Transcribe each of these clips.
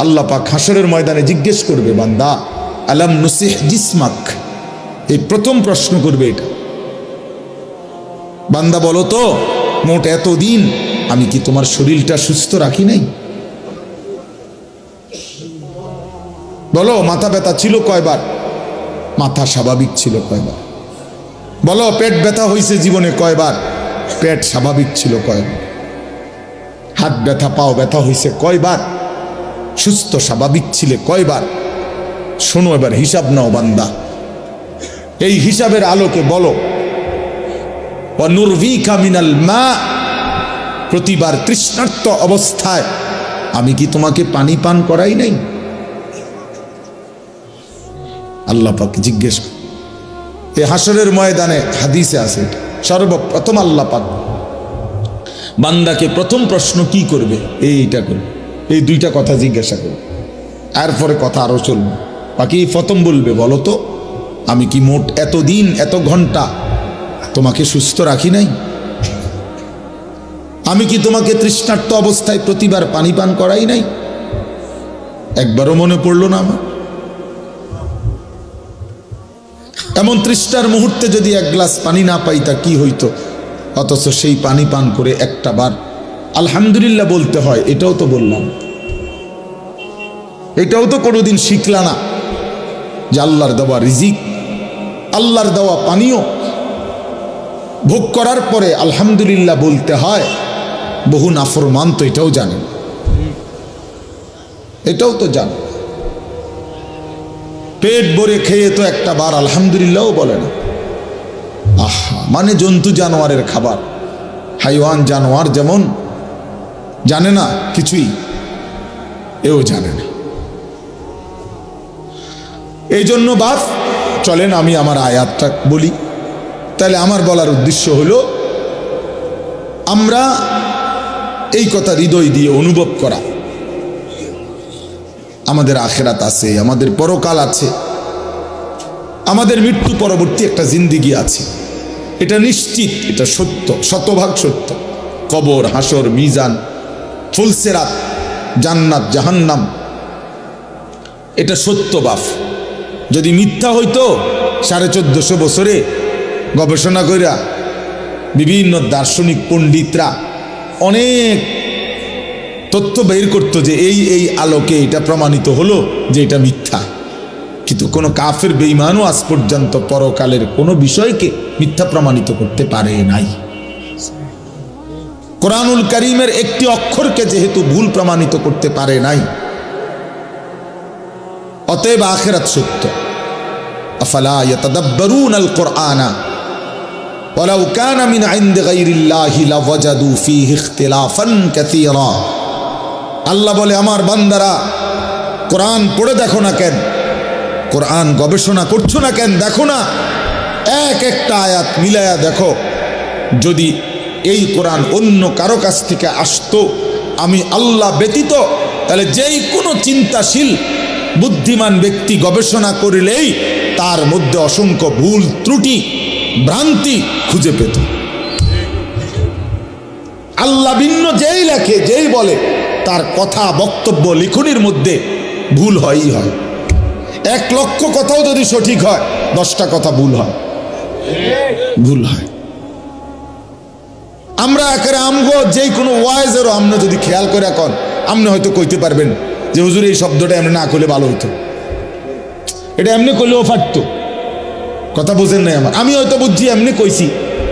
আল্লাহ পাক হাসরের ময়দানে জিজ্ঞেস করবে, বান্দা আলাম নুসিহ জিসমাক, এই প্রথম প্রশ্ন করবে এটা। বান্দা বলো তো, মোট এতদিন আমি কি তোমার শরীরটা সুস্থ রাখি নাই? বলো, মাথা ব্যথা ছিল কয়বার? মাথা স্বাভাবিক ছিল কয়বার? বলো, পেট ব্যথা হয়েছে জীবনে কয়বার? পেট স্বাভাবিক ছিল কয়বার? হাত ব্যথা পাও ব্যথা হয়েছে কয়বার? সুস্থ স্বাভাবিক ছিলে কয়বার? শোনো, এবার হিসাব নাও বান্দা। এই হিসাবের আলোকে বলো, ওয়ানুরভিকা মিনাল মা, প্রতিবার তৃষ্ণার্ত অবস্থায় আমি কি তোমাকে পানি পান করাই নাই? আল্লাহ পাক জিজ্ঞেস। এই হাসরের ময়দানে হাদিসে আছে, সর্বপ্রথম আল্লাহ পাক বান্দাকে প্রথম প্রশ্ন কি করবে? এইটা করবে, এই দুইটা কথা জিজ্ঞাসা করবে, এরপরে কথা আরো চলবে। বাকি প্রথম বলবে, বলো তো আমি কি মোট এতদিন এত ঘন্টা তোমাকে সুস্থ রাখি নাই? আমি কি তোমাকে তৃষ্ণার্ত অবস্থায় প্রতিবার পানি পান করাই নাই? একবারও মনে পড়লো না আমার? এমন তৃষ্ণার মুহূর্তে যদি এক গ্লাস পানি না পাই তা কি হইতো? অথচ সেই পানি পান করে একটা বার আলহামদুলিল্লাহ বলতে হয়, এটাও তো বললাম, এটাও তো কোনোদিন শিখলা না যে আল্লাহর দেওয়া রিজিক, আল্লাহর দেওয়া পানীয় ভোগ করার পরে আলহামদুলিল্লাহ বলতে হয়। বহু নাফরমান তো এটাও জানে, এটাও তো জানে। পেট ভরে খেয়ে তো একটা বার আলহামদুলিল্লাহও বলে না। আহা, মানে জন্তু জানোয়ারের খাবার, হাইওয়ান জানোয়ার যেমন জানে না কিছুই, এও জানে না। এই জন্য বাপ চলেন আমি আমার আয়াতটা বলি। তাহলে আমার বলার উদ্দেশ্য হলো, আমরা এই কথা হৃদয় দিয়ে অনুভব করা, আমাদের আখিরাত আছে, আমাদের পরকাল আছে, আমাদের মৃত্যু পরবর্তী একটা জিন্দেগি আছে, এটা নিশ্চিত, এটা সত্য, শতভাগ সত্য। কবর, হাসর, মিজান, ফুলসেরাত, জান্নাত, জাহান্নাম, এটা সত্য বাপ। যদি মিথ্যা হইতো 1450 বছরে গবেষণা কইরা বিভিন্ন দার্শনিক পণ্ডিতরা অনেক তথ্য বের করতো যে এই আলোকে এটা প্রমাণিত হলো যে এটা মিথ্যা। কিন্তু কোনো কাফের বেঈমানও আজ পর্যন্ত পরকালের কোনো বিষয়কে মিথ্যা প্রমাণিত করতে পারে নাই। কোরআনুল কারীমের একটি অক্ষরকে যেহেতু ভুল প্রমাণিত করতে পারে নাই, অতএব আখিরাত সত্য। আফালা ইয়াতাদাব্বারুনাল কুরআনা ওয়ালাউ কানা মিন ইনদি গায়রিল্লাহি লাওয়াজাদু ফীহি ইখতিলাফান কাসীরা। আল্লাহ বলে, আমার বান্দারা কোরআন পড়ে দেখো না কেন, কোরআন গবেষণা করছো না কেন, দেখো না এক একটা আয়াত মিলায়া দেখো। যদি এই কোরআন অন্য কারো কাছ থেকে আসতো আমি আল্লাহ ব্যতীত, তাহলে যেই কোনো চিন্তাশীল বুদ্ধিমান ব্যক্তি গবেষণা করিলেই তার মধ্যে অসংখ্য ভুল ত্রুটি ভ্রান্তি খুঁজে পেত। আল্লাহ ভিন্ন যেই লেখে, যেই বলে, তার কথা বক্তব্য লিখনির মধ্যে ভুল হয়ই হয়। 1 লক্ষ কথাও যদি সঠিক হয়, 10টা কথা ভুল হয়, ভুল হয়। আমরা একেবারে আমগো যেই কোনো ওয়াইজেরও আপনি যদি খেয়াল করে এখন আপনি হয়তো কইতে পারবেন যে হুজুর এই শব্দটা এমনি না করলে ভালো হতো, এটা এমনি করলেও পারতো। কথা বুঝেন নাই আমার? আমি হয়তো বুঝছি এমনি কইছি,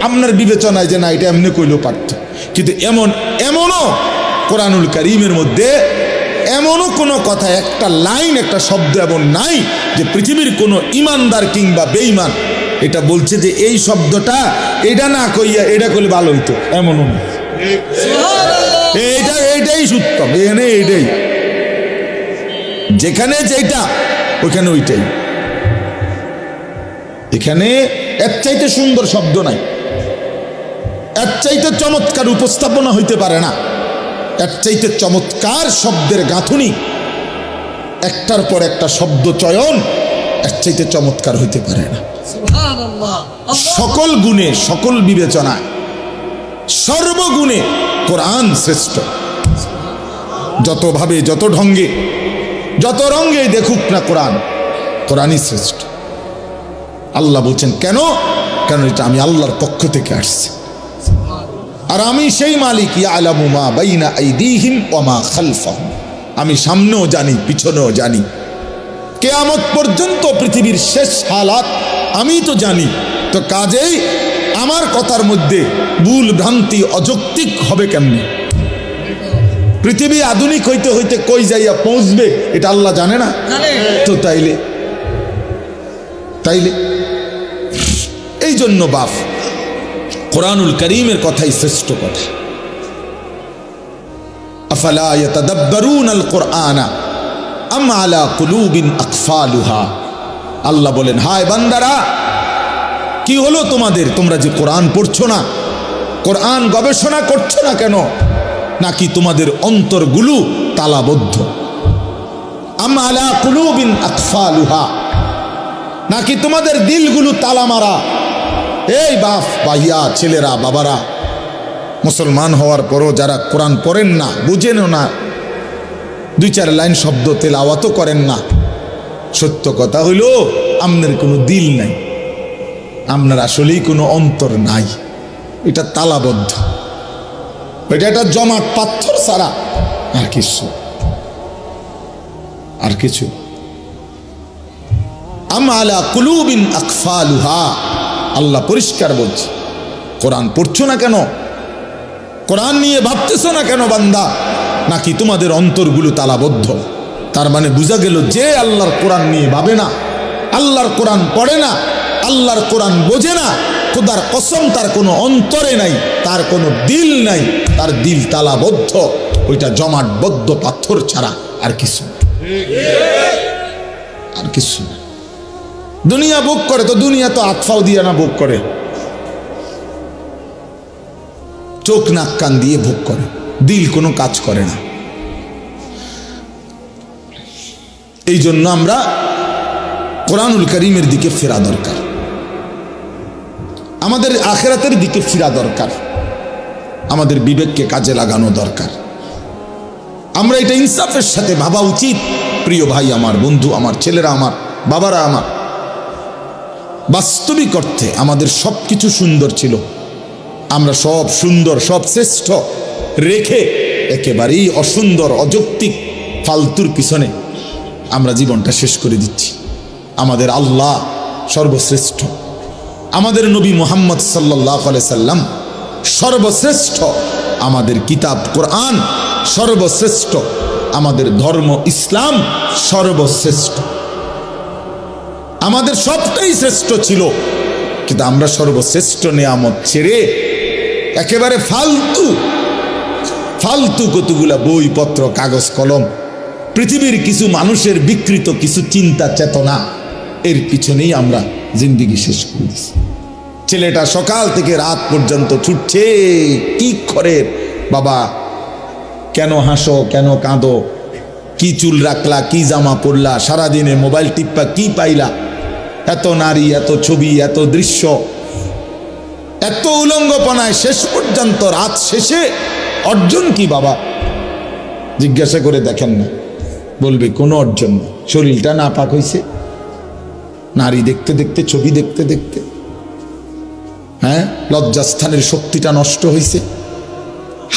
আপনার বিবেচনায় যে না এটা এমনি কইলেও পারতো। কিন্তু এমনও কোরআনুল কারীমের মধ্যে এমনও কোনো কথা, একটা লাইন, একটা শব্দ এমন নাই যে পৃথিবীর কোনো ইমানদার কিংবা বেঈমান এটা বলছে যে এই শব্দটা এটা না কইয়া এটা করলে ভালো হইতো, এমনও না। এইটাই সত্যম, এখানে এইটাই, যেখানে যেটা ওইখানে ওইটাই। এখানে এর চাইতে সুন্দর শব্দ নাই, এর চাইতে চমৎকার উপস্থাপনা হইতে পারে না, এর চাইতে চমৎকার শব্দের গাঁথুনি, একটার পর একটা শব্দ চয়ন এর চাইতে চমৎকার হইতে পারে না। সকল গুণে, সকল বিবেচনায়, সর্বগুণে কোরআন শ্রেষ্ঠ। যতভাবে, যত ঢঙ্গে যত রঙে দেখুক না কোরআন, কোরআনই শ্রেষ্ঠ। আল্লাহ বলছেন কেন? কারণ এটা আমি আল্লাহর পক্ষ থেকে আসছে, আর আমি সেই মালিক, ইয়ালামু মা বাইনা আইদিহিম ওয়া মা খালফাহুম, আমি সামনেও জানি পিছনেও জানি, কিয়ামত পর্যন্ত পৃথিবীর শেষ হালাত আমি তো জানি। তো কাজেই আমার কথার মধ্যে ভুল ভ্রান্তি অযৌক্তিক হবে কেমনি? পৃথিবী আধুনিক হইতে হইতে কই যাইয়া পৌঁছবে এটা আল্লাহ জানে না? তো তাইলে এই জন্য বাপ, কোরআনুল কারীমের কথাই শ্রেষ্ঠ কথা। আফালা ইয়াতাদাব্বারুনাল কুরআনা আম আলা কুলুবিন আকফালুহা। আল্লাহ বলেন, হায় বান্দারা, কি হলো তোমাদের? তোমরা যে কোরআন পড়ছো না, কোরআন গবেষণা করছো না কেন? নাকি তোমাদের অন্তরগুলো তালাবদ্ধ? আম আলা কুলুবিন আকফালুহা, নাকি তোমাদের দিলগুলো তালা মারা? এই বাপ, ভাইয়া, ছেলেরা, বাবারা, মুসলমান হওয়ার পরও যারা কোরআন পড়েন না, বুঝেনও না, 2-4 লাইন শব্দ তেলাওয়াতও করেন না, সত্য কথা হইল আপনার কোনো দিল নাই, আপনার আসলেই কোনো অন্তর নাই, এটা তালাবদ্ধ, এটা একটা জমাট পাথর ছাড়া আর কিছু। আম আলা কুলুবিন আকফালুহা, আল্লাহ পরিষ্কার বলছে। কোরআন পড়ছো না কেন? কোরআন নিয়ে ভাবতেছো না কেন বান্দা? নাকি তোমাদের অন্তরগুলো তালাবদ্ধ? তার মানে বোঝা গেল যে আল্লাহর কোরআন নিয়ে ভাবে না, আল্লাহর কোরআন পড়ে না, আল্লাহর কোরআন বোঝে না, খোদার কসম তার কোনো অন্তরে নাই, তার কোনো দিল নাই, তার দিল তালাবদ্ধ, ওইটা জমাটবদ্ধ পাথর ছাড়া আর কিছু না। দুনিয়া ভোগ করে তো দুনিয়া তো আতফাও দিয়ে না ভোগ করে, চোখ নাক কান দিয়ে ভোগ করে, দিল কোনো কাজ করে না। এই জন্য আমরা কোরআনুল কারীমের দিকে ফেরা দরকার, আমাদের আখিরাতের দিকে ফিরা দরকার, আমাদের বিবেককে কাজে লাগানো দরকার। আমরা এটা ইনসাফের সাথে ভাবা উচিত। প্রিয় ভাই আমার, বন্ধু আমার, ছেলেরা আমার, বাবারা আমার, বাস্তবিক অর্থে আমাদের সব কিছু সুন্দর ছিল, আমরা সব সুন্দর, সব শ্রেষ্ঠ রেখে একেবারেই অসুন্দর, অযৌক্তিক, ফালতুর পিছনে আমরা জীবনটা শেষ করে দিচ্ছি। আমাদের আল্লাহ সর্বশ্রেষ্ঠ, আমাদের নবী মুহাম্মদ সাল্লাল্লাহু আলাইহি সাল্লাম সর্বশ্রেষ্ঠ, আমাদের কিতাব কোরআন সর্বশ্রেষ্ঠ, আমাদের ধর্ম ইসলাম সর্বশ্রেষ্ঠ, আমাদের সবটাই শ্রেষ্ঠ ছিল। কিন্তু আমরা সর্বশ্রেষ্ঠ নিয়ামত ছেড়ে একেবারে ফালতু কতগুলা বইপত্র, কাগজ কলম, পৃথিবীর কিছু মানুষের বিকৃত কিছু চিন্তা চেতনা, এর পিছনেই আমরা জিন্দিগি শেষ করে দিচ্ছি। ছেলেটা সকাল থেকে রাত পর্যন্ত ছুটছে, কি করে বাবা, কেন হাসো, কেন কাঁদো, কি চুল রাখলা, কি জামা পরলা, সারাদিনে মোবাইল টিপ্পা কি পাইলা, এত নারী, এত ছবি, এত দৃশ্য, এত উলঙ্গপনায় শেষ পর্যন্ত রাত শেষে অর্জন কি বাবা? জিজ্ঞাসা করে দেখেন না, বলবে কোনো অর্জন না। শরীরটা নাপাক হয়েছে, নারী দেখতে দেখতে, ছবি দেখতে দেখতে, হ্যাঁ, লজ্জাস্থানের শক্তিটা নষ্ট হয়েছে,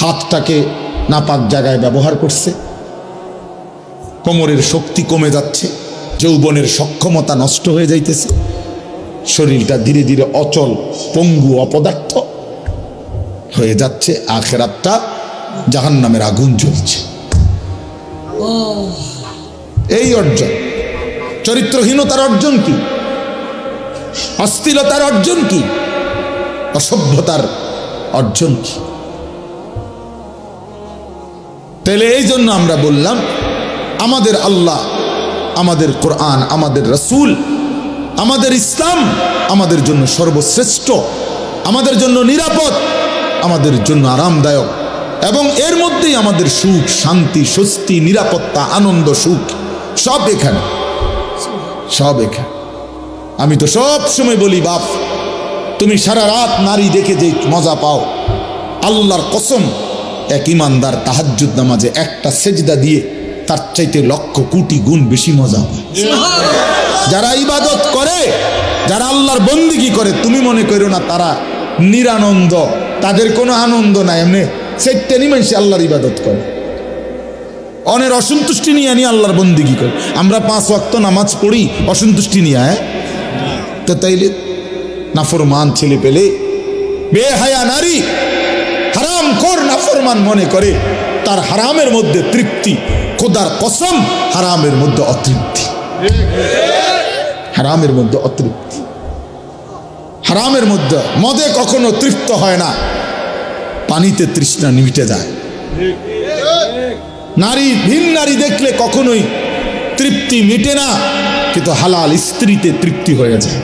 হাতটাকে নাপাক জায়গায় ব্যবহার করছে, কোমরের শক্তি কমে যাচ্ছে, যৌবনের সক্ষমতা নষ্ট হয়ে যাইতেছে, শরীরটা ধীরে ধীরে অচল, পঙ্গু, অপদার্থ হয়ে যাচ্ছে, আখিরাতটা জাহান্নামের আগুন জ্বলছে। এই অর্জন, চরিত্রহীনতার অর্জন কি? অশ্লীলতার অর্জন কি? অসভ্যতার অর্জন কি? তাহলে এই জন্য আমরা বললাম, আমাদের আল্লাহ, আমাদের কোরআন, আমাদের রাসূল, আমাদের ইসলাম আমাদের জন্য সর্বশ্রেষ্ঠ, আমাদের জন্য নিরাপদ, আমাদের জন্য আরামদায়ক, এবং এর মধ্যেই আমাদের সুখ, শান্তি, স্বস্তি, নিরাপত্তা, আনন্দ, সুখ সব এখানে, সব এখানে। আমি তো সব সময় বলি, বাপ, তুমি সারা রাত নারী দেখে যে মজা পাও, আল্লাহর কসম, এক ইমানদার তাহাজ্জুদ নামাজে একটা সেজদা দিয়ে তার চাইতে লক্ষ কোটি গুণ বেশি মজা পায়। যারা ইবাদত করে, যারা আল্লাহর বন্দিগি করে, তুমি মনে করো না তারা নিরানন্দ, তাদের কোনো আনন্দ নাই। এমনি সেটানি মানুষ আল্লাহর ইবাদত করে, অনের অসন্তুষ্টি নিয়ে আনি আল্লাহর বন্দিগি করে। আমরা 5 ওয়াক্ত নামাজ পড়ি অসন্তুষ্টি নিয়ে, তো তাইলে নাফরমান ছেলে পেলে, বেহায়া নারী, হারাম খোর নাফরমান মনে করে তার হারামের মধ্যে তৃপ্তি। খোদার কসম, হারামের মধ্যে অতৃপ্তি, হারামের মধ্যে অতৃপ্তি। হারামের মধ্যে মদে কখনো তৃপ্ত হয় না, পানিতে তৃষ্ণা মিটে যায়। নারী, ভিন নারী দেখলে কখনোই তৃপ্তি মিটে না, কিন্তু হালাল স্ত্রীতে তৃপ্তি হয়ে যায়।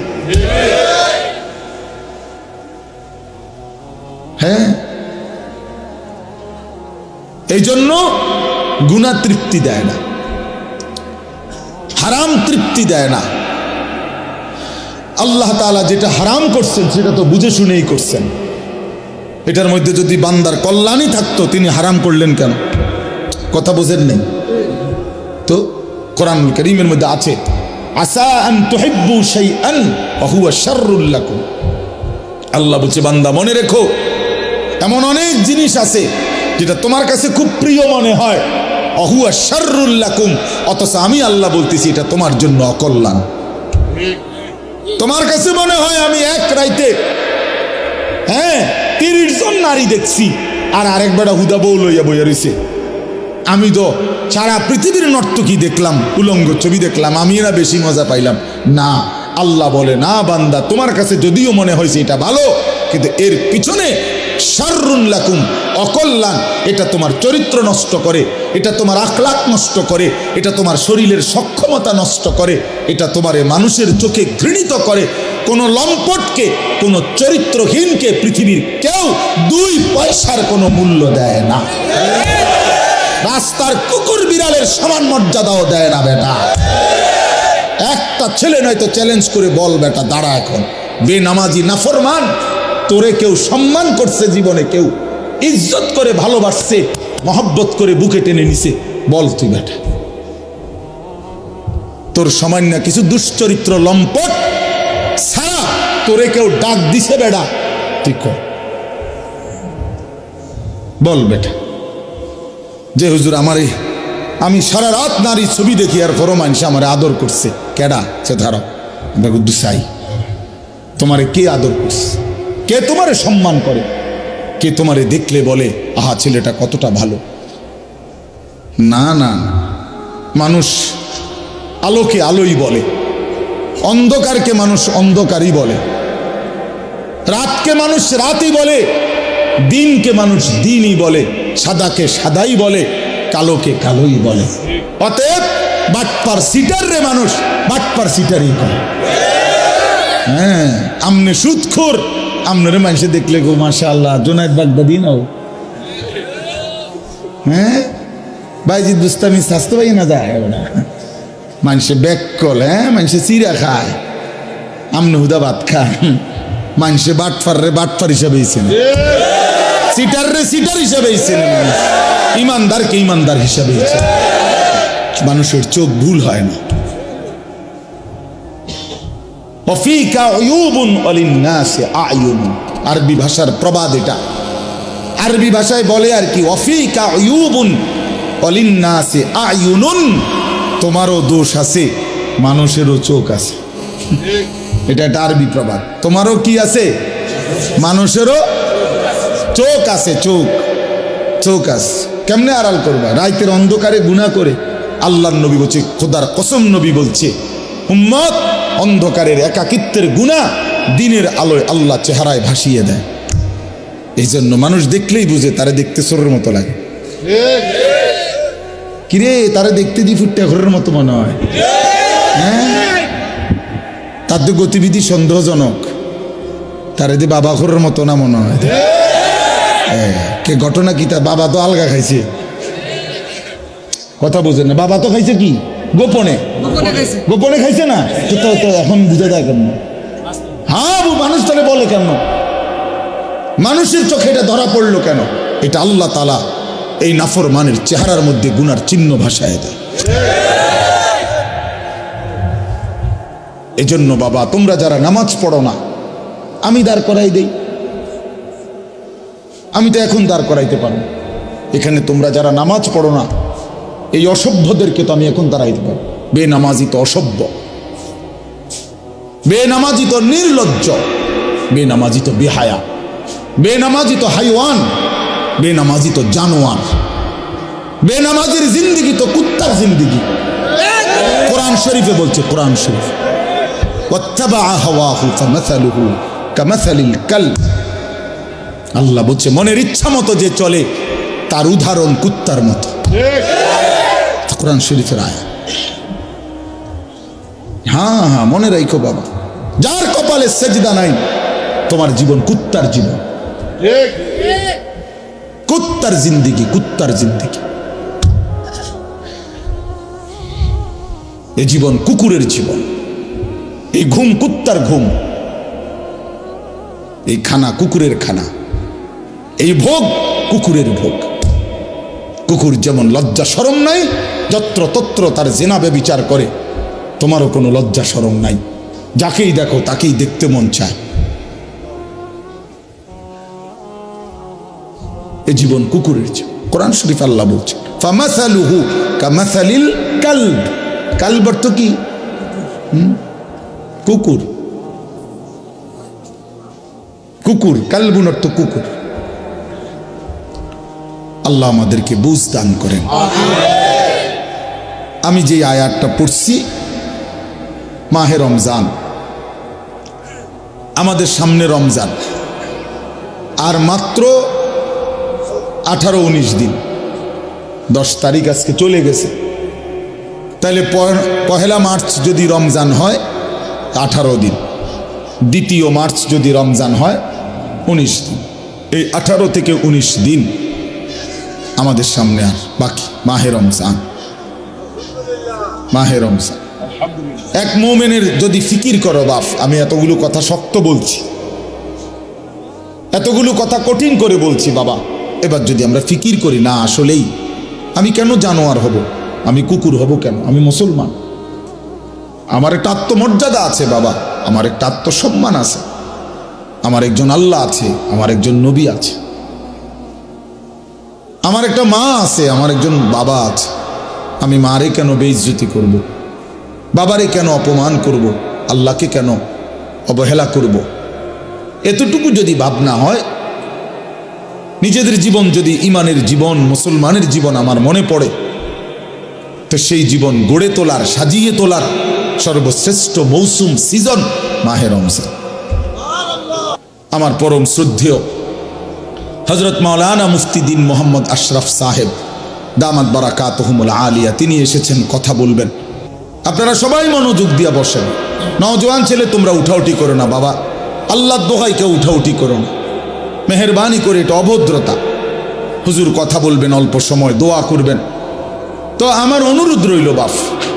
হ্যাঁ, এই জন্য গুনাহ তৃপ্তি দেয় না, হারাম তৃপ্তি দেয় না। আল্লাহ তাআলা যেটা হারাম করছেন সেটা তো বুঝে শুনেই করছেন। এটার মধ্যে যদি বান্দার কল্যাণই থাকতো, তিনি হারাম করলেন কেন? কথা বোঝেন নেই তো? কোরআনুল কারীমের মধ্যে আছে, আসা আন তুহিব্বু শাইআন ওয়া হুয়া শাররুল লাকুম। আল্লাহ বলছে, বান্দা মনে রেখো, এমন অনেক জিনিস আছে যেটা তোমার কাছে খুব প্রিয় মনে হয়, ওয়া হুয়া শাররুল লাকুম, অথচ আমি আল্লাহ বলতেছি এটা তোমার জন্য অকল্যাণ। তোমার কাছে মনে হয় আমি এক রাইতে 30 জন নারী দেখছি, আর আরেক বেটা হুদা বউ লইয়া বইয়া রইছে। আমি তো সারা পৃথিবীর নর্তকী দেখলাম, উলঙ্গ ছবি দেখলাম, আমি এরা বেশি মজা পাইলাম না। আল্লাহ বলে, না বান্দা, তোমার কাছে যদিও মনে হয়েছে এটা ভালো, কিন্তু এর পিছনে শাররুন লাকুম, অকল্যাণ। এটা তোমার চরিত্র নষ্ট করে, এটা তোমার আখলাক নষ্ট করে, এটা তোমার শরীরের সক্ষমতা নষ্ট করে, এটা তোমার মানুষের চোখে ঘৃণিত করে। কোনো লম্পটকে, কোনো চরিত্রহীনকে পৃথিবীর কেউ 2 পয়সার কোনো মূল্য দেয় না। রাস্তার কুকুর বিড়ালের সমান মর্যাদাও দেয় না বেটা। একটা ছেলে নয়তো চ্যালেঞ্জ করে বল বেটা, দাঁড়া এখন, বেনামাজি নাফরমান, তোরে কেউ সম্মান করছে জীবনে, কেউ ইজ্জত করে ভালোবাসছে, মহব্বত করে বুকে টেনে নিছে, বল তুই বেটা। তোর সামান্য কিছু দুশ্চরিত্র লম্পট ছাড়া তোরে কেউ ডাক দিছে বেটা, তুই কর, বল বেটা। যে হুজুর আমারে, আমি সারা রাত নারী ছবি দেখি আর পরও মানুষ আমারে আদর করছে, কেডা? সে ধরো দুসাই, তোমারে কে আদর করছে? কে তোমারে সম্মান করে? কে তোমারে দেখলে বলে আহা ছেলেটা কতটা ভালো? না না, মানুষ আলোকে আলোই বলে, অন্ধকারকে মানুষ অন্ধকারই বলে, রাতকে মানুষ রাতই বলে, দিনকে মানুষ দিনই বলে, সাদাকে সাদাই বলে, কালোকে কালোই বলে। অতএব বাটপার সিটার রে মানুষ বাটপার সিটারই করে। হ্যাঁ, আমনে সুদখোর, আমনের মানুষে দেখলে গো মাশাআল্লাহ জুনায়েদ বাগদাদি নাও, হ্যাঁ বাইজিদ বুস্তামি স্বাস্থ্য ভাই না যায় না, মানুষে ব্যাককল, হ্যাঁ মানুষে চিরা খায়, আমনে হুদা ভাত খায়। মানুষে বাটপার রে বাটপার হিসাবেই চেনে, সিটার রে সিটার হিসাবেই চেনে, ইমানদারকে ইমানদার হিসাবেই চেনে। মানুষের চোখ ভুল হয় না। আরবি ভাষার প্রবাদ এটা, আরবি ভাষায় বলে আর কি, ওয়াফিকা উয়ুবুন ওয়ালিন্নাসি আয়ুনুন, তোমারও দোষ আছে, মানুষেরও চোখ আছে। এটা একটা আরবি প্রবাদ। তোমারও কি আছে? মানুষেরও চোখ আছে, চোখ, চোখ আছে। কেমনে আড়াল করবা? রাইতের অন্ধকারে গুনাহ করে। আল্লাহর নবী বলছে, খোদার কসম নবী বলছে, উম্মত অন্ধকারের একাকিত্বের গুনাহ দিনের আলোয় আল্লাহ চেহারায় ভাসিয়ে দেয়। এই জন্য মানুষ দেখলেই বুঝে তারে দেখতে চোরের মতো লাগে। কিরে, তারে দেখতে দি ফুটটা ঘরের মতো মনে হয়। হ্যাঁ, তার তো গতিবিধি সন্দেহজনক, তারে দি বাবা ঘরের মতো না মনে হয়। কে ঘটনা কি? তার বাবা তো আলগা খাইছে, কথা বোঝেন না। বাবা তো খাইছে কি গোপনে, গোপনে খাইছে না তো এখন বুঝে দেয় কেন? হ্যাঁ, মানুষ তাহলে বলে কেন? মানুষের চোখে এটা ধরা পড়লো কেন? এটা আল্লাহ তাআলা এই নাফরমানের চেহারার মধ্যে গুনার চিহ্ন ভাসায় দেয়। এজন্য বাবা, তোমরা যারা নামাজ পড়ো না, আমি দাঁড় করাই দেই। আমি তো এখন দাঁড় করাইতে পারব এখানে। তোমরা যারা নামাজ পড়ো না, এই অসভ্যদেরকে তো আমি এখন দাঁড়াইতে পারব। বেনামাজি তো অসভ্য, বেনামাজি তো নির্লজ্জ, বেনামাজি তো বেহায়া, বেনামাজি তো হাইওয়ান, বেনামাজি তো জানোয়ার, বেনামাজির জিন্দিগি তো কুত্তার জিন্দিগি। কোরআন শরীফে বলছে, কোরআন শরীফ, আল্লাহ বলছে মনের ইচ্ছা মতো যে চলে তার উদাহরণ কুত্তার মতো। কোরআন শরীফের আয়াত। হ্যাঁ হ্যাঁ, মনে রাখো বাবা, যার কপালে সেজদা নাই তোমার জীবন কুত্তার জীবন, কুত্তার জিন্দিগি, কুত্তার জিন্দিগি। এই জীবন কুকুরের জীবন, এই ঘুম কুত্তার ঘুম, এই খানা কুকুরের খানা, এই ভোগ কুকুরের ভোগ। কুকুর যেমন লজ্জা শরম নাই, যত্র তত্র তার জেনা ব্যভিচার করে, তোমারও কোনো লজ্জা শরম নাই, যাকেই দেখো তাকেই দেখতে মন চায়। এ জীবন কুকুরের জীবন। কোরআন শরীফ আল্লাহ বলছে, ফামাসালুহু কামাসালিল কালব। কালব অর্থ কি? কুকুর। কুকুর, কালবুন অর্থ কুকুর। আল্লাহ আমাদেরকে বুঝ দান করেন। আমি যে আয়াতটা পড়ছি, মাহে রমজান, আমাদের সামনে রমজান, আর মাত্র 18-19 দিন, 10 তারিখ আজকে চলে গেছে। তাহলে পহেলা মার্চ যদি রমজান হয় 18 দিন, 2 মার্চ যদি রমজান হয় 19 দিন। এই 18 থেকে 19 দিন আমাদের সামনে আর বাকি। মাহে রমজান, মাহে রমজান। এক মোমেনের যদি ফিকির করো বাপ, আমি এতগুলো কথা শক্ত বলছি, এতগুলো কথা কঠিন করে বলছি বাবা, এবার যদি আমরা ফিকির করি, না আসলেই আমি কেন জানোয়ার হব, আমি কুকুর হব কেন? আমি মুসলমান, আমার একটা আত্মমর্যাদা আছে বাবা, আমার একটা আত্মসম্মান আছে, আমার একজন আল্লাহ আছে, আমার একজন নবী আছে, আমার একটা মা আছে, আমার একজন বাবা আছে। আমি মারে কেন বেইজ্জতি করব? বাবারে কেন অপমান করব? আল্লাহকে কেন অবহেলা করব? এতটুকু যদি ভাবনা হয়, নিজেদের জীবন যদি ইমানের জীবন, মুসলমানের জীবন আমার মনে পড়ে, তো সেই জীবন গড়ে তোলার, সাজিয়ে তোলার সর্বশ্রেষ্ঠ মৌসুম, সিজন মাহে রমজান। আমার পরম শ্রদ্ধেয় হযরত মাওলানা মুফতি দ্বীন মোহাম্মদ আশরাফ সাহেব দামাত বারাকাতুহুমুল আলিয়া, তিনি এসেছেন, কথা বলবেন। আপনারা সবাই মনোযোগ দিয়ে বসেন। নওজোয়ান ছেলে তোমরা উঠাউঠি করো না বাবা, আল্লাহর দোহাই কেউ উঠাউঠি করো না, মেহেরবানি করে, এটা অভদ্রতা। হুজুর কথা বলবেন, অল্প সময় দোয়া করবেন। তো আমার অনুরোধ রইল বাপ,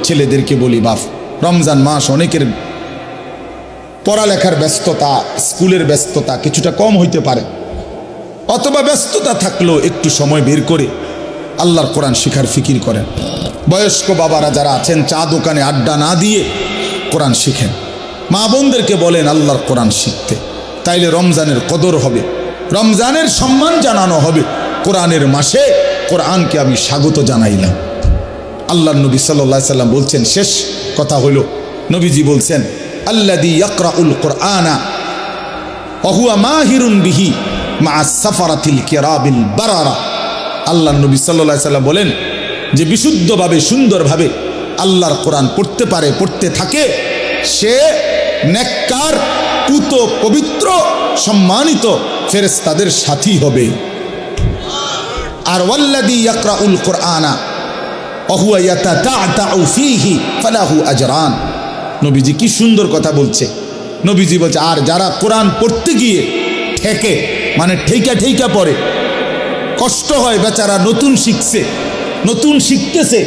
ছেলেদেরকে বলি বাপ, রমজান মাস, অনেকের পড়ালেখার ব্যস্ততা, স্কুলের ব্যস্ততা কিছুটা কম হইতে পারে, অথবা ব্যস্ততা থাকলেও একটু সময় বের করে আল্লাহর কোরআন শিখার ফিকির করেন। বয়স্ক বাবারা যারা আছেন, চা দোকানে আড্ডা না দিয়ে কোরআন শিখেন। মা বোনদেরকে বলেন আল্লাহর কোরআন শিখতে, তাইলে রমজানের কদর হবে, রমজানের সম্মান জানানো হবে। কোরআনের মাসে কোরআনকে আমি স্বাগত জানাইলাম। আল্লাহর নবী সাল্লাল্লাহু আলাইহি সাল্লাম বলছেন, শেষ কথা হলো, নবীজি বলছেন, আল্লাযী ইয়াকরাউল কুরআনা ওয়া হুয়া মাহিরুন বিহি মা'আস সাফারাতিল কিরামিল বারারা। আল্লাহর নবী সাল্লাল্লাহু আলাইহি সাল্লাম বলেন যে বিশুদ্ধভাবে, সুন্দরভাবে আল্লাহর কোরআন পড়তে পারে, পড়তে থাকে, সে নেককার, পুত, পবিত্র, সম্মানিত ফেরেশতাদের সাথী হবে। আর ওয়াল্লাযী ইয়াকরাউল কুরআনা ওয়া হুয়া ইয়াতাতা'তাউ ফীহি ফালাহু আজরান। নবীজি কি সুন্দর কথা বলছে। নবীজি বলছে, আর যারা কোরআন পড়তে গিয়ে ঠেকে, মানে ঠেকা ঠেকা পড়ে, কষ্ট হয় বেচারা, নতুন শিখছে, নতুন শিখতেছে,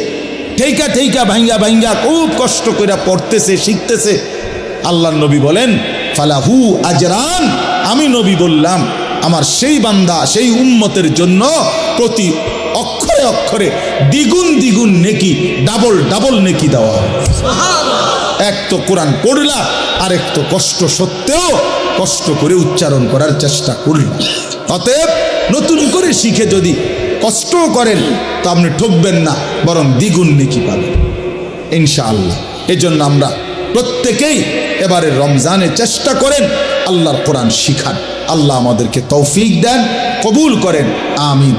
ঠেকা ঠেকা ভাঙ্গা ভাঙ্গা খুব কষ্ট করে পড়তেছে, শিখতেছে, আল্লাহর নবী বলেন ফালাহু আজরান, আমি নবী বললাম আমার সেই বান্দা, সেই উম্মতের জন্য প্রতি অক্ষরে অক্ষরে দ্বিগুণ দ্বিগুণ নেকি, ডাবল ডাবল নেকি দেওয়া হয়। এক তো কোরআন পড়লা, আরেক তো কষ্ট সত্ত্বেও কষ্ট করে উচ্চারণ করার চেষ্টা করল। অতএব নতুন করে শিখে যদি কষ্ট করেন তো আপনি ঠকবেন না, বরং দ্বিগুণ নেকি পাবেন ইনশাআল্লাহ। এজন্য আমরা প্রত্যেকেই এবারে রমজানে চেষ্টা করেন আল্লাহর কোরআন শিখান। আল্লাহ আমাদেরকে তৌফিক দেন, কবুল করেন, আমিন।